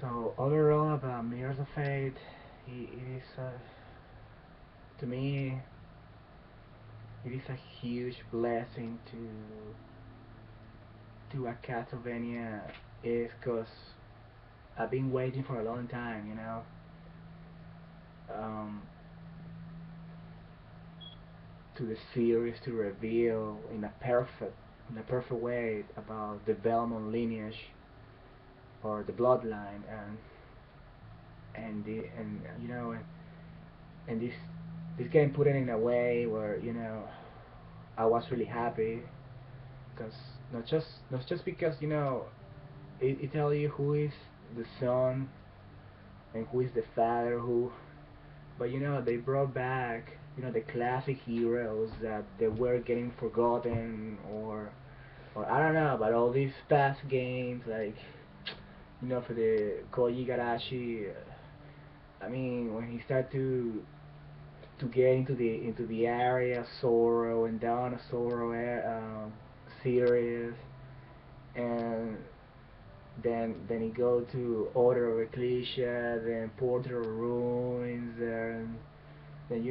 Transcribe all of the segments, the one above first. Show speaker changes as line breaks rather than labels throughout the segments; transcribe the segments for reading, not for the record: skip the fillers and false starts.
So overall about Mirrors of Fate, it is to me it is a huge blessing to a Castlevania is because I've been waiting for a long time, um, to the series to reveal in a perfect way about the Belmont lineage or the bloodline and this game put it in a way where I was really happy because not just because it tell you who is the son and who is the father who but they brought back the classic heroes that they were getting forgotten or I don't know about all these past games like for the Koji Garashi. I mean when he started to get into the area Sorrow and Dawn of Sorrow series and then he go to Order of Ecclesia, then Portal of Ruins, and then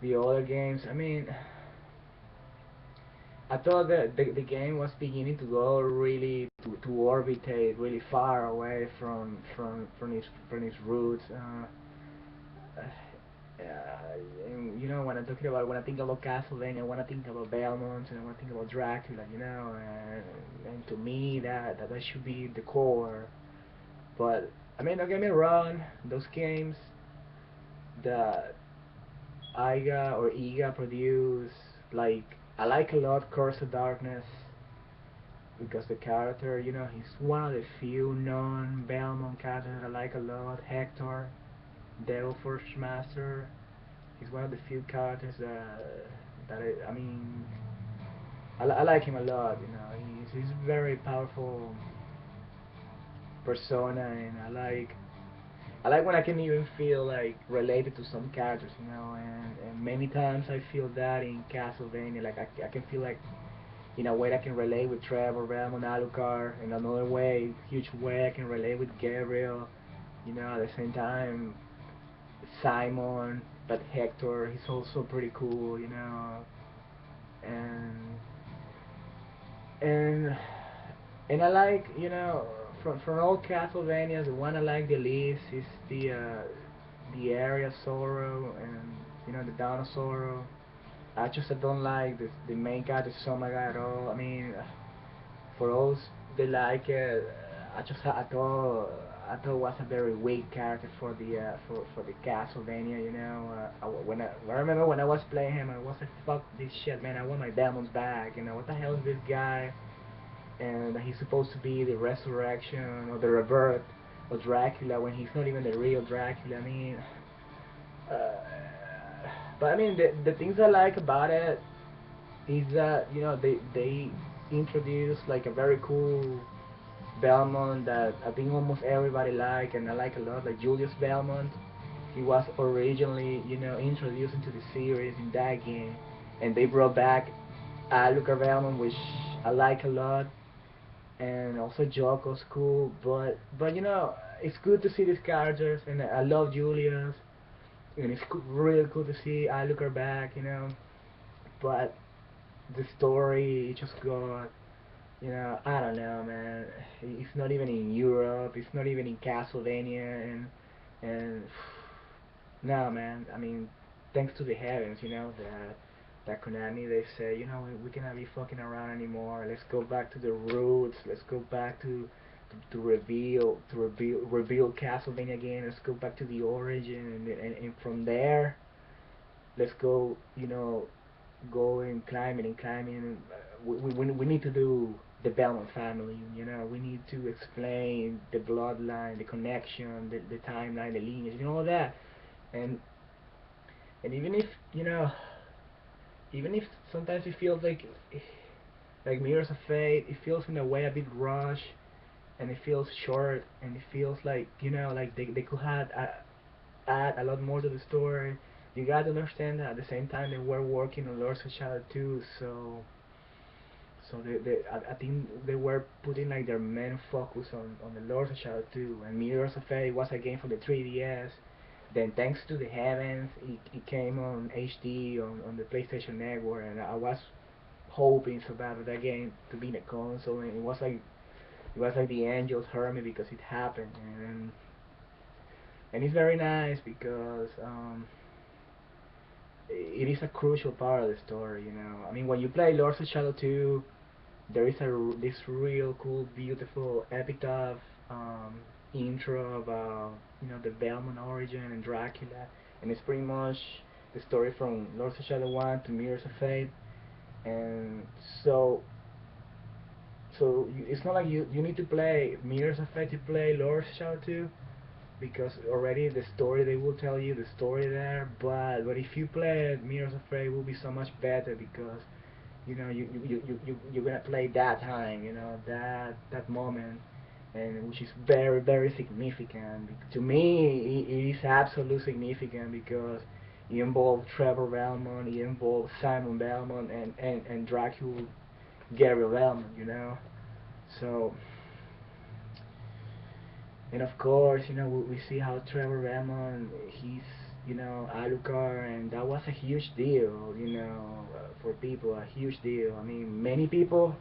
the other games. I mean, I thought that the game was beginning to go really to orbitate really far away from its roots. And when I'm talking about when I think about Castlevania, when I think about Belmont, and when I think about Dracula, and to me that should be the core. But I mean, don't get me wrong, those games that IGA produce, like I like a lot Curse of Darkness because the character, he's one of the few non-Belmont characters I like a lot. Hector, Devil Force Master. He's one of the few characters that I mean I like him a lot. He's very powerful persona, and I like when I can even feel like related to some characters, and many times I feel that in Castlevania, like I can feel like in a way I can relate with Trevor, Ramon, Alucard, in another way, huge way I can relate with Gabriel, at the same time Simon, but Hector, he's also pretty cool, and and and I like, from all Castlevanias, the one I like the least is the area Sorrow and the Dawn of Sorrow. I don't like the main character Somaga at all. I mean, for those that like it, I thought it was a very weak character for the Castlevania. I remember when I was playing him, I was like, fuck this shit, man. I want my demons back. What the hell is this guy? And he's supposed to be the resurrection or the rebirth of Dracula when he's not even the real Dracula. I mean, uh, but I mean the things I like about it is that they introduce like a very cool Belmont that I think almost everybody like and I like a lot, like Julius Belmont. He was originally introduced into the series in that game, and they brought back Alucard Belmont, which I like a lot, and also Joko's cool, but it's good to see these characters, and I love Julius, and it's really cool to see Alucard back, but the story just got, I don't know, man. It's not even in Europe. It's not even in Castlevania, and no, man. I mean, thanks to the heavens, that Konami they say, we cannot be fucking around anymore. Let's go back to the roots. Let's go back to reveal Castlevania again. Let's go back to the origin, and from there, let's go, go and climbing. We need to do the Belmont family. We need to explain the bloodline, the connection, the timeline, the lineage, all that. And and even if sometimes it feels like Mirrors of Fate, it feels in a way a bit rushed, and it feels short, and it feels like like they could have add a lot more to the story. You gotta understand that at the same time they were working on Lords of Shadow 2, So I think they were putting like their main focus on the Lords of Shadow 2, and Mirrors of Fate was a game for the 3DS. Then thanks to the heavens, it came on HD on the PlayStation Network, and I was hoping so bad for that game to be in a console, and it was like the angels heard me because it happened, and it's very nice because it is a crucial part of the story. I mean, when you play Lords of Shadow 2, there is this real cool, beautiful epitaph intro about the Belmont origin and Dracula, and it's pretty much the story from Lords of Shadow 1 to Mirrors of Fate, and so it's not like you need to play Mirrors of Fate to play Lords of Shadow 2, because already the story, they will tell you the story there, but if you play Mirrors of Fate, it will be so much better because you're gonna play that time, that moment, and which is very very significant to me. It is absolutely significant because it involves Trevor Belmont, it involves Simon Belmont, and Dracula Gary Belmont, so. And of course, we see how Trevor Belmont, he's, Alucard, and that was a huge deal, for people, a huge deal. I mean, many people,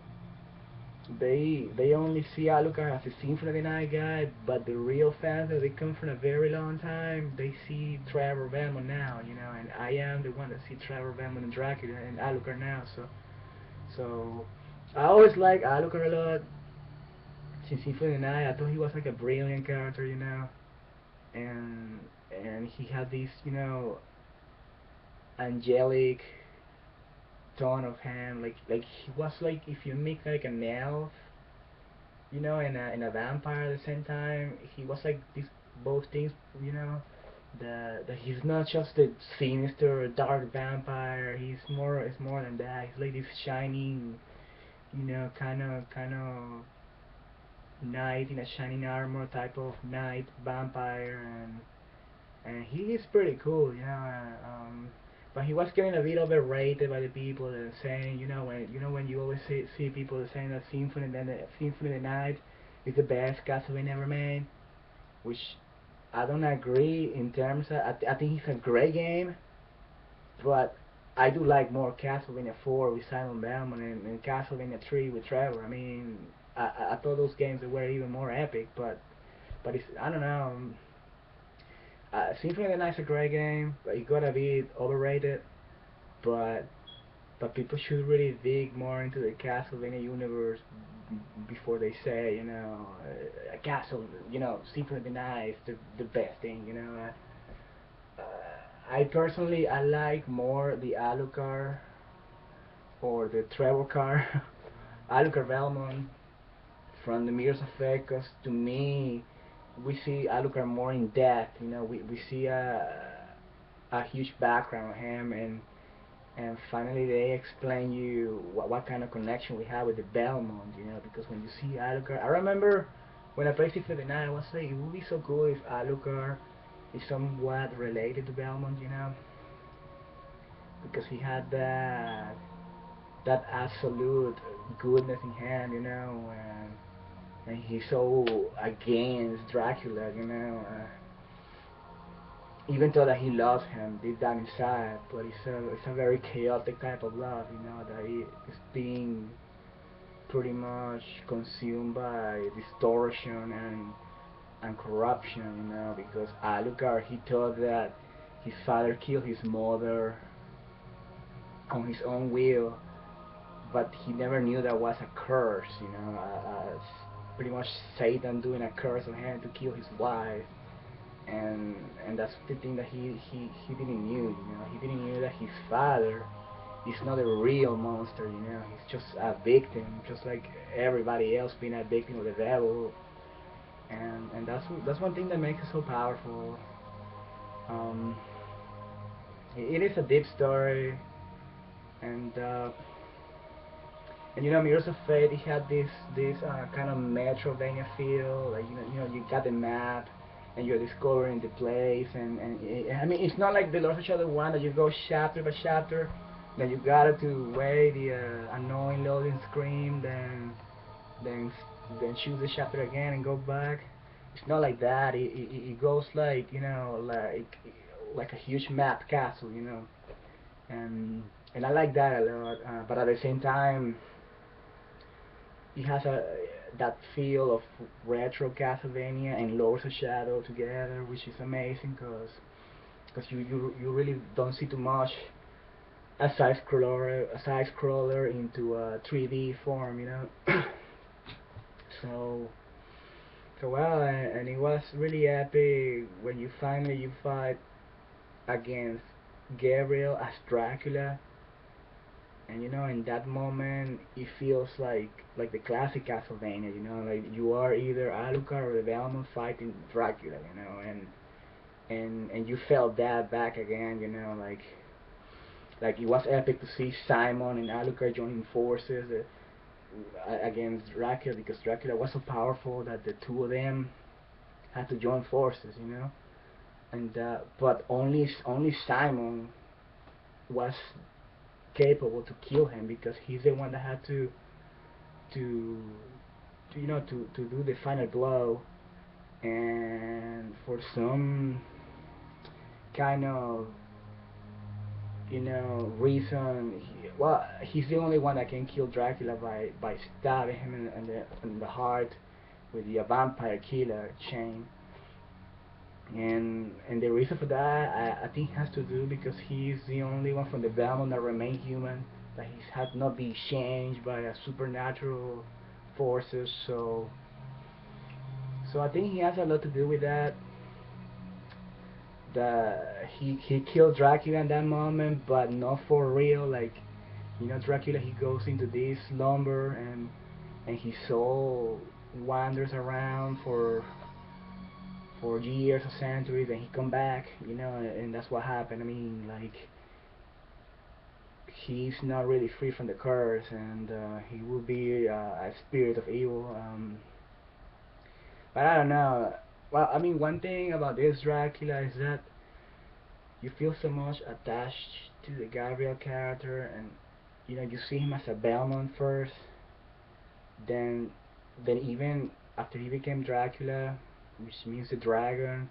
they only see Alucard as a Symphony of the Night guy, but the real fans that they come from a very long time, they see Trevor Belmont now, and I am the one that see Trevor Belmont and Dracula and Alucard now, so I always like Alucard a lot. Since Symphony of the Night, I thought he was like a brilliant character, and he had this, angelic tone of him, like he was like if you mix like an elf, and a vampire at the same time. He was like these both things, that he's not just a sinister dark vampire. It's more than that. He's like this shining, kind of knight in a shining armor type of knight vampire, and he is pretty cool, but he was getting a bit overrated by the people and saying, when you always see people saying that Symphony of the Night is the best Castlevania ever made, which I don't agree in terms of, I think it's a great game, but I do like more Castlevania 4 with Simon Belmont and Castlevania 3 with Trevor. I mean, I thought those games were even more epic, but it's, I don't know. Symphony of the Night's a great game, but it got a bit overrated. But people should really dig more into the Castlevania universe before they say, a Symphony of the Night is the best thing, I personally, I like more the Alucard or the Trevor car, Alucard Belmont from the Mirrors Effect, because to me, we see Alucard more in depth. We see a huge background on him, and finally they explain you what kind of connection we have with the Belmont. Because when you see Alucard, I remember when I played Symphony of the Night, I was saying it would be so cool if Alucard is somewhat related to Belmont, because he had that absolute goodness in hand, and he's so against Dracula, even though that he loves him deep down inside, but it's a very chaotic type of love, that he is being pretty much consumed by distortion and corruption, because Alucard, he thought that his father killed his mother on his own will, but he never knew that was a curse, pretty much Satan doing a curse on him to kill his wife, and that's the thing that he didn't knew, he didn't knew that his father is not a real monster, he's just a victim, just like everybody else being a victim of the devil, and that's one thing that makes it so powerful. Um, it is a deep story, and Mirrors of Fate, it had this kind of Metrovania feel, like you got the map, and you're discovering the place, and I mean, it's not like the Lord of Shadow 1 that you go chapter by chapter, Then you gotta to wait the annoying loading screen, then choose the chapter again and go back. It's not like that. It goes like, like a huge map castle, and I like that a lot. But at the same time, it has a that feel of retro Castlevania and Lords of Shadow together, which is amazing because you really don't see too much a side scroller into a 3D form, so well, and it was really epic when you finally you fight against Gabriel as Dracula, and in that moment it feels like the classic Castlevania, like you are either Alucard or the Belmont fighting Dracula, and you felt that back again, like it was epic to see Simon and Alucard joining forces against Dracula, because Dracula was so powerful that the two of them had to join forces, and but only Simon was capable to kill him, because he's the one that had to, to do the final blow, and for some kind of reason, he's the only one that can kill Dracula by stabbing him in the heart with the vampire killer chain. And the reason for that, I think, has to do because he's the only one from the Belmont that remained human, that he has not been changed by a supernatural forces. So I think he has a lot to do with that. He killed Dracula in that moment, but not for real. Like, Dracula, he goes into this slumber, and his soul wanders around for years or centuries, and he come back, and that's what happened. I mean, like, he's not really free from the curse, and he will be a spirit of evil. But I don't know. Well, I mean, one thing about this Dracula is that you feel so much attached to the Gabriel character, and you see him as a Belmont first, then even after he became Dracula, which means the dragon.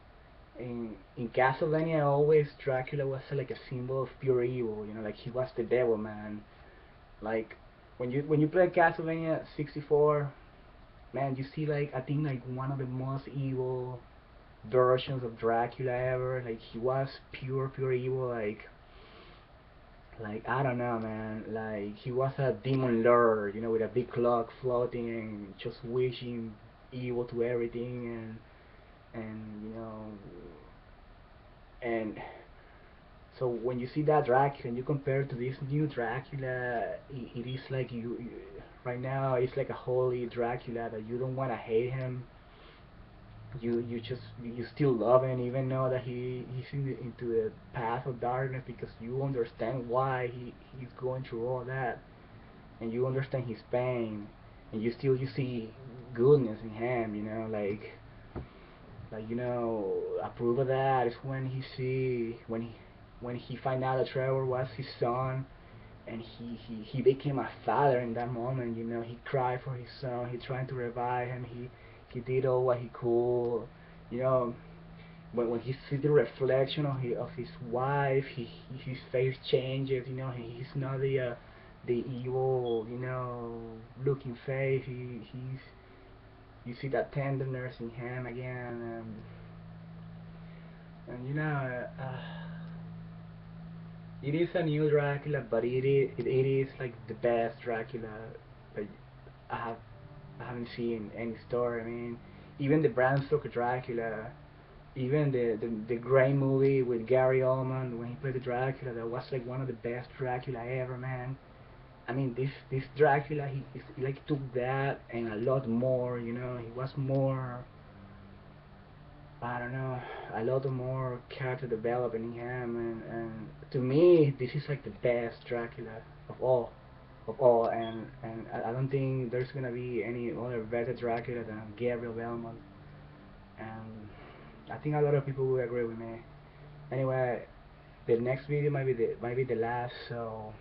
In Castlevania, always Dracula was like a symbol of pure evil. Like he was the devil man. Like when you play Castlevania 64, man, you see, like, I think, like one of the most evil versions of Dracula ever. Like he was pure evil. Like I don't know, man. Like he was a demon lord, with a big clock floating and just wishing evil to everything, and and so when you see that Dracula and you compare it to this new Dracula, it is like right now it's like a holy Dracula that you don't want to hate him. You still love him, even though that he's into the path of darkness, because you understand why he's going through all that, and you understand his pain, and you see goodness in him, a proof of that is when he find out that Trevor was his son, and he became a father in that moment. He cried for his son. He tried to revive him. He did all what he could. You know, when he sees the reflection of his wife, his face changes. He's not the evil, looking face. He's You see that tenderness in him again, and it is a new Dracula, but it is like the best Dracula that I have I haven't seen any story. I mean, even the Bram Stoker Dracula, even the Grey movie with Gary Oldman when he played the Dracula, that was like one of the best Dracula ever, man. I mean, this Dracula, he like took that and a lot more. He was more, I don't know, a lot more character development in him, and to me, this is like the best Dracula of all, and I don't think there's gonna be any other better Dracula than Gabriel Belmont, and I think a lot of people will agree with me. Anyway, the next video might be the last, so